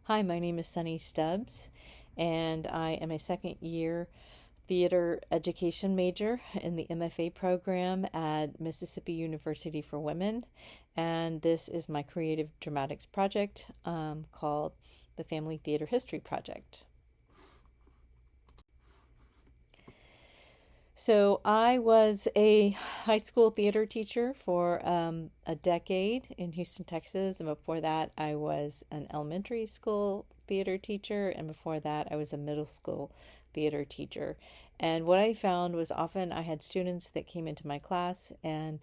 Hi, my name is Sunny Stubbs, and I am a second year theater education major in the MFA program at Mississippi University for Women. And this is my creative dramatics project called the Family Theater History Project. So I was a high school theater teacher for a decade in Houston, Texas. And before that, I was an elementary school theater teacher. And before that, I was a middle school theater teacher. And what I found was often I had students that came into my class and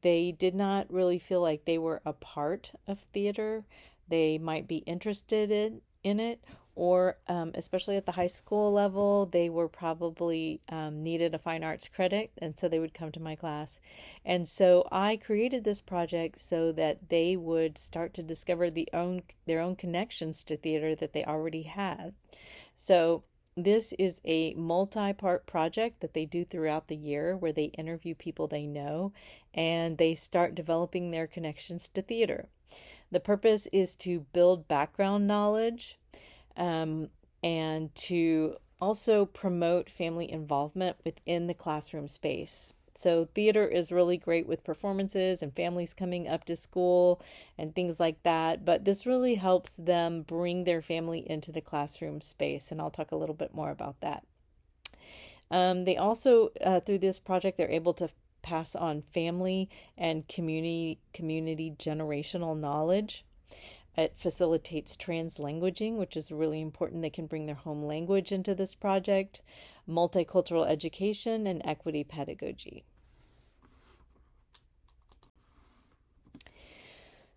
they did not really feel like they were a part of theater. They might be interested in it, or especially at the high school level, they were probably needed a fine arts credit, and so they would come to my class. And so I created this project so that they would start to discover their own connections to theater that they already had. So this is a multi-part project that they do throughout the year where they interview people they know and they start developing their connections to theater. The purpose is to build background knowledge and to also promote family involvement within the classroom space. So theater is really great with performances and families coming up to school and things like that, but this really helps them bring their family into the classroom space, and I'll talk a little bit more about that. They also, through this project, they're able to pass on family and community generational knowledge. It facilitates translanguaging, which is really important. They can bring their home language into this project, multicultural education, and equity pedagogy.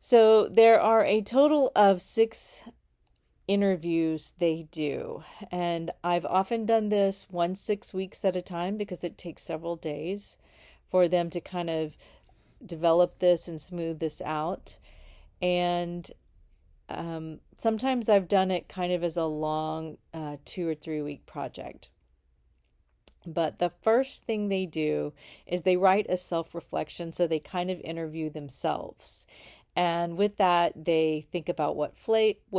So there are a total of 6 interviews they do, and I've often done this 6 weeks at a time because it takes several days for them to kind of develop this and smooth this out. And sometimes I've done it kind of as a long 2 or 3 week project. But the first thing they do is they write a self-reflection, so they kind of interview themselves. And with that, they think about what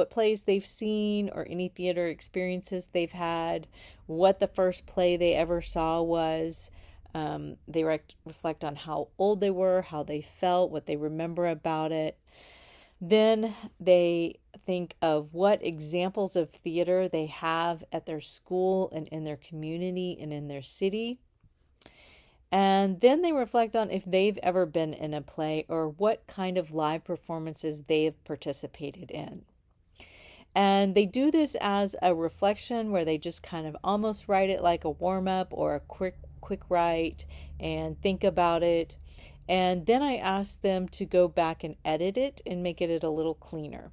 plays they've seen or any theater experiences they've had, what the first play they ever saw was. They reflect on how old they were, how they felt, what they remember about it. Then they think of what examples of theater they have at their school and in their community and in their city. And then they reflect on if they've ever been in a play or what kind of live performances they've participated in. And they do this as a reflection where they just kind of almost write it like a warm-up or a quick write and think about it. And then I ask them to go back and edit it and make it a little cleaner.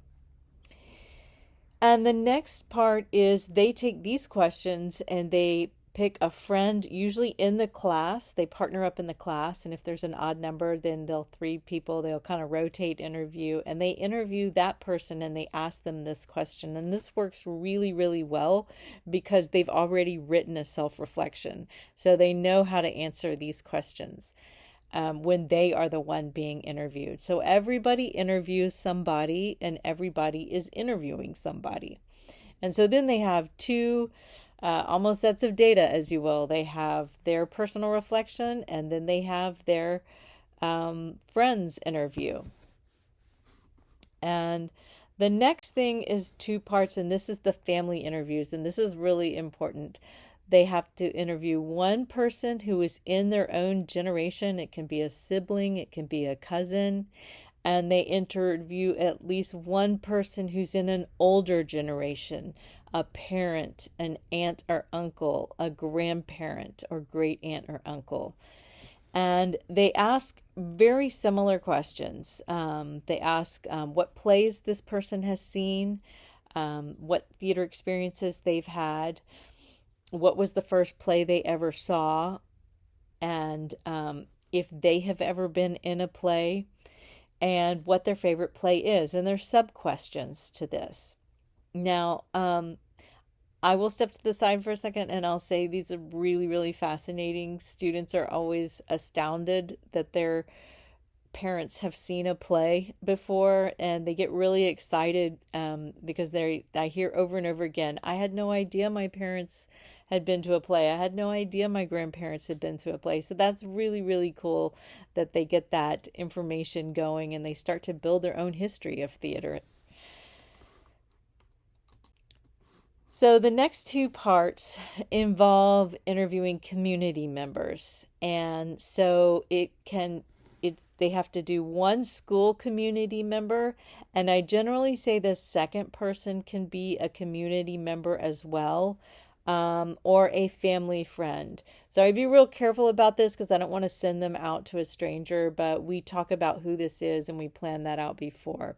And the next part is they take these questions and they pick a friend, usually in the class. They partner up in the class, and if there's an odd number, then they'll 3 people, they'll kind of rotate interview, and they interview that person and they ask them this question. And this works really, really well because they've already written a self-reflection, so they know how to answer these questions when they are the one being interviewed. So everybody interviews somebody and everybody is interviewing somebody. And so then they have 2 almost sets of data, as you will. They have their personal reflection and then they have their friends interview. And the next thing is 2 parts, and this is the family interviews, and this is really important. They have to interview one person who is in their own generation. It can be a sibling, it can be a cousin, and they interview at least one person who's in an older generation, a parent, an aunt or uncle, a grandparent or great aunt or uncle. And they ask very similar questions. They ask what plays this person has seen, what theater experiences they've had, what was the first play they ever saw, and if they have ever been in a play, and what their favorite play is. And there's sub-questions to this. Now, I will step to the side for a second and I'll say these are really, really fascinating. Students are always astounded that they're parents have seen a play before, and they get really excited because I hear over and over again, I had no idea my parents had been to a play. I had no idea my grandparents had been to a play. So that's really, really cool that they get that information going and they start to build their own history of theater. So the next two parts involve interviewing community members. And so they have to do one school community member, and I generally say the second person can be a community member as well, or a family friend. So I'd be real careful about this because I don't want to send them out to a stranger, but we talk about who this is and we plan that out before.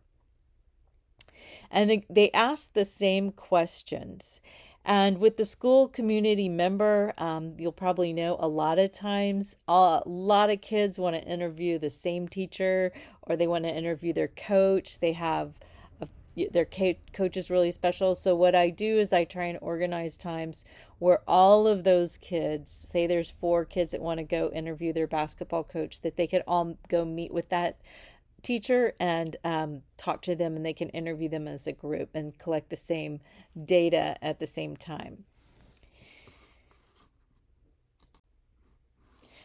And they ask the same questions. And with the school community member, you'll probably know a lot of times, a lot of kids want to interview the same teacher, or they want to interview their coach. They have their coach is really special. So what I do is I try and organize times where all of those kids, say there's 4 kids that want to go interview their basketball coach, that they could all go meet with that teacher and talk to them, and they can interview them as a group and collect the same data at the same time.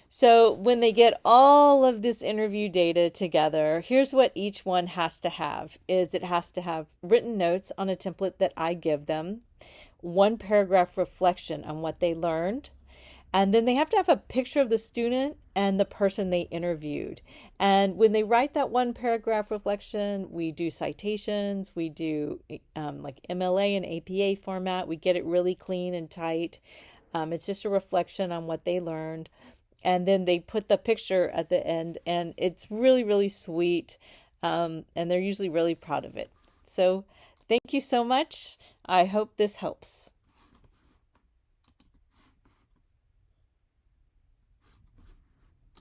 So when they get all of this interview data together, here's what each one has to have. It has to have written notes on a template that I give them, 1 paragraph reflection on what they learned, and then they have to have a picture of the student and the person they interviewed. And when they write that 1 paragraph reflection, we do citations, we do like MLA and APA format. We get it really clean and tight. It's just a reflection on what they learned. And then they put the picture at the end, and it's really, really sweet. And they're usually really proud of it. So thank you so much. I hope this helps.